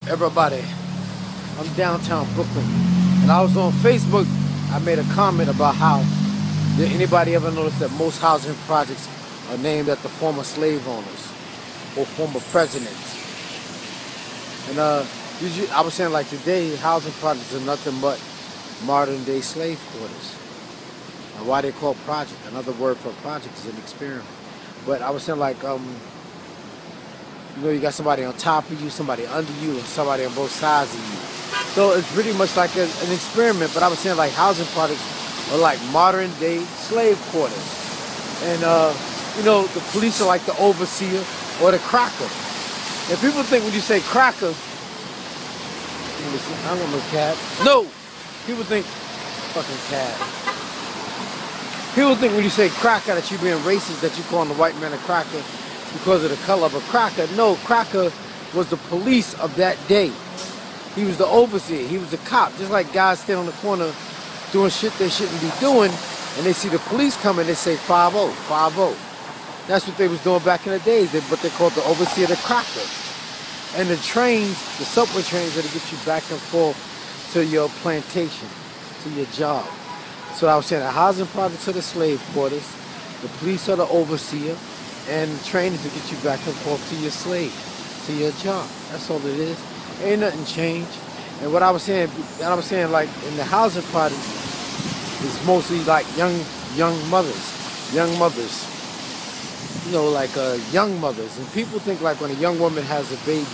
Everybody, I'm downtown Brooklyn, and I was on Facebook. I made a comment about how did anybody ever notice that most housing projects are named after former slave owners or former presidents? And I was saying like today, housing projects are nothing but modern day slave quarters. And why they call project? Another word for project is an experiment. But I was saying like you know, you got somebody on top of you, somebody under you, and somebody on both sides of you. So it's pretty much like an experiment, but I was saying like housing projects are like modern day slave quarters. And, you know, the police are like the overseer or the cracker. And people think when you say cracker, I don't know, cab. No! People think, fucking cab. People think when you say cracker that you're being racist, that you're calling the white man a cracker because of the color of a cracker. No, cracker was the police of that day. He was the overseer. He was the cop. Just like guys stand on the corner doing shit they shouldn't be doing, and they see the police coming, they say 5-0, 5-0. That's what they was doing back in the days, but they called the overseer the cracker. And the trains, the subway trains, that'll get you back and forth to your plantation, to your job. So I was saying the housing projects are the slave quarters, the police are the overseer, and the trainers to get you back and forth to your slave, to your job. That's all it is. Ain't nothing changed. And what I was saying like in the housing projects, it's mostly like young mothers. You know, like young mothers. And people think like when a young woman has a baby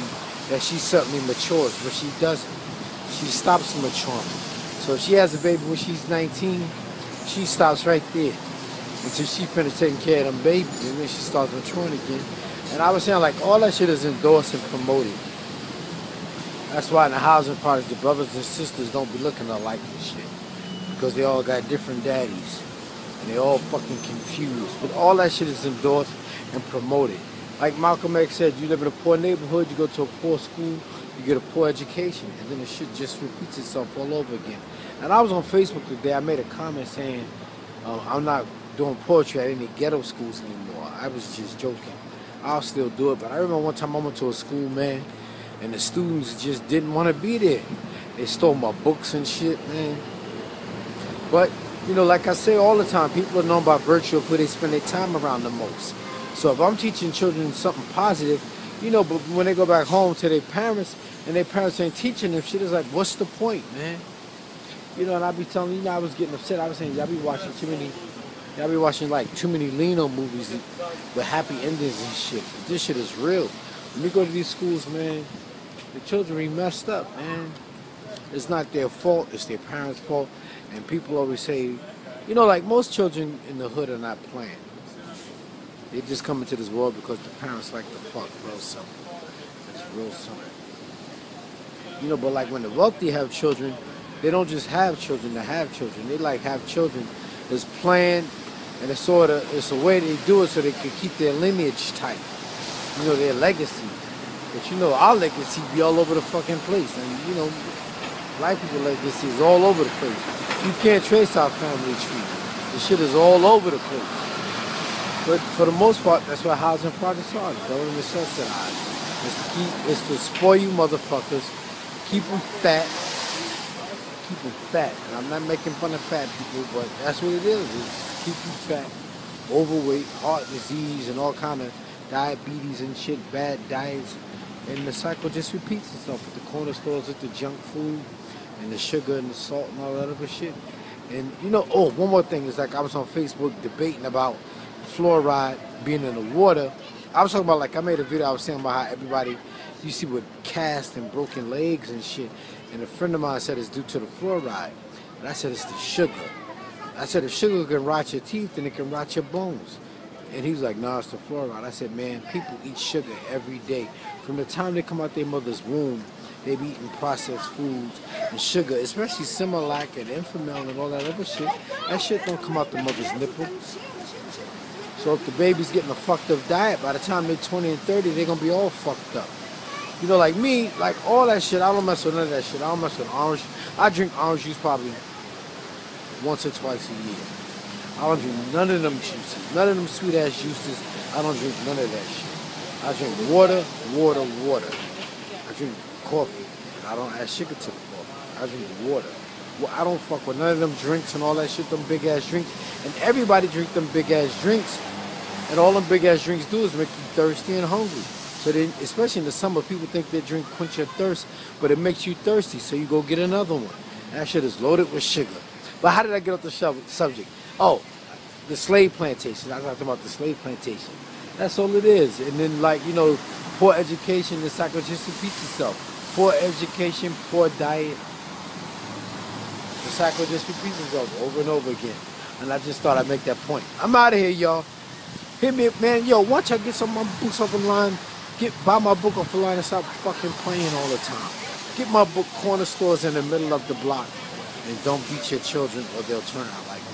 that she suddenly matures, but she doesn't. She stops maturing. So if she has a baby when she's 19, she stops right there until she finishes taking care of them babies, and then she starts maturing again. And I was saying like all that shit is endorsed and promoted. That's why in the housing projects, the brothers and sisters don't be looking alike and shit. Because they all got different daddies. And they all fucking confused. But all that shit is endorsed and promoted. Like Malcolm X said, you live in a poor neighborhood, you go to a poor school, you get a poor education. And then the shit just repeats itself all over again. And I was on Facebook today, I made a comment saying, I'm not doing poetry at any ghetto schools anymore. I was just joking. I'll still do it. But I remember one time I went to a school, man, and the students just didn't want to be there. They stole my books and shit, man. But, you know, like I say all the time, people are known by virtue of who they spend their time around the most. So if I'm teaching children something positive, you know, but when they go back home to their parents, and their parents ain't teaching them shit, it's like, what's the point, man? You know, and I be telling you know, I was getting upset. I was saying, y'all be watching like too many Leno movies with happy endings and shit. But this shit is real. When you go to these schools, man, the children be messed up, man. It's not their fault, it's their parents' fault. And people always say, you know, like most children in the hood are not playing. They just come into this world because the parents like to fuck. Real simple. It's real simple. You know, but like when the wealthy have children, they don't just have children to have children. They like have children that's planned, and it's a way they do it so they can keep their lineage tight. You know, their legacy. But you know, our legacy be all over the fucking place. And you know, black people's legacy is all over the place. You can't trace our family tree. The shit is all over the place. But for the most part, that's what housing projects are. Government subsidized. It's to spoil you motherfuckers, keep them fat. Keep them fat. And I'm not making fun of fat people, but that's what it is. It's keep you fat, overweight, heart disease, and all kind of diabetes and shit, bad diets. And the cycle just repeats itself with the corner stores, with the junk food, and the sugar and the salt and all that other shit. And you know, oh, one more thing is like I was on Facebook debating about fluoride being in the water. I was talking about like I made a video. I was saying about how everybody you see with cast and broken legs and shit. And a friend of mine said it's due to the fluoride. And I said it's the sugar. I said if sugar can rot your teeth, then it can rot your bones. And he was like, nah, it's the fluoride. I said, man, people eat sugar every day. From the time they come out their mother's womb, they be eating processed foods and sugar, especially Similac and Enfamil and all that other shit. That shit don't come out the mother's nipple. So if the baby's getting a fucked up diet, by the time they're 20 and 30, they're going to be all fucked up. You know, like me, like all that shit, I don't mess with none of that shit. I don't mess with orange. I drink orange juice probably once or twice a year. I don't drink none of them juices. None of them sweet ass juices. I don't drink none of that shit. I drink water, water, water. I drink coffee. And I don't add sugar to the coffee. I drink water. Well, I don't fuck with none of them drinks and all that shit, them big ass drinks. And everybody drink them big ass drinks. And all them big ass drinks do is make you thirsty and hungry. So then, especially in the summer, people think they drink quench your thirst, but it makes you thirsty, so you go get another one. That shit is loaded with sugar. But how did I get off the subject? Oh, the slave plantation. I talked about the slave plantation. That's all it is. And then, like, you know, poor education, the cycle just repeats itself. Poor education, poor diet. The cycle just repeats itself over and over again. And I just thought I'd make that point. I'm out of here, y'all. Hit me, man. Yo, once I get some of my books off online, buy my book off the line and stop fucking playing all the time. Get my book corner stores in the middle of the block. And don't beat your children or they'll turn out like that.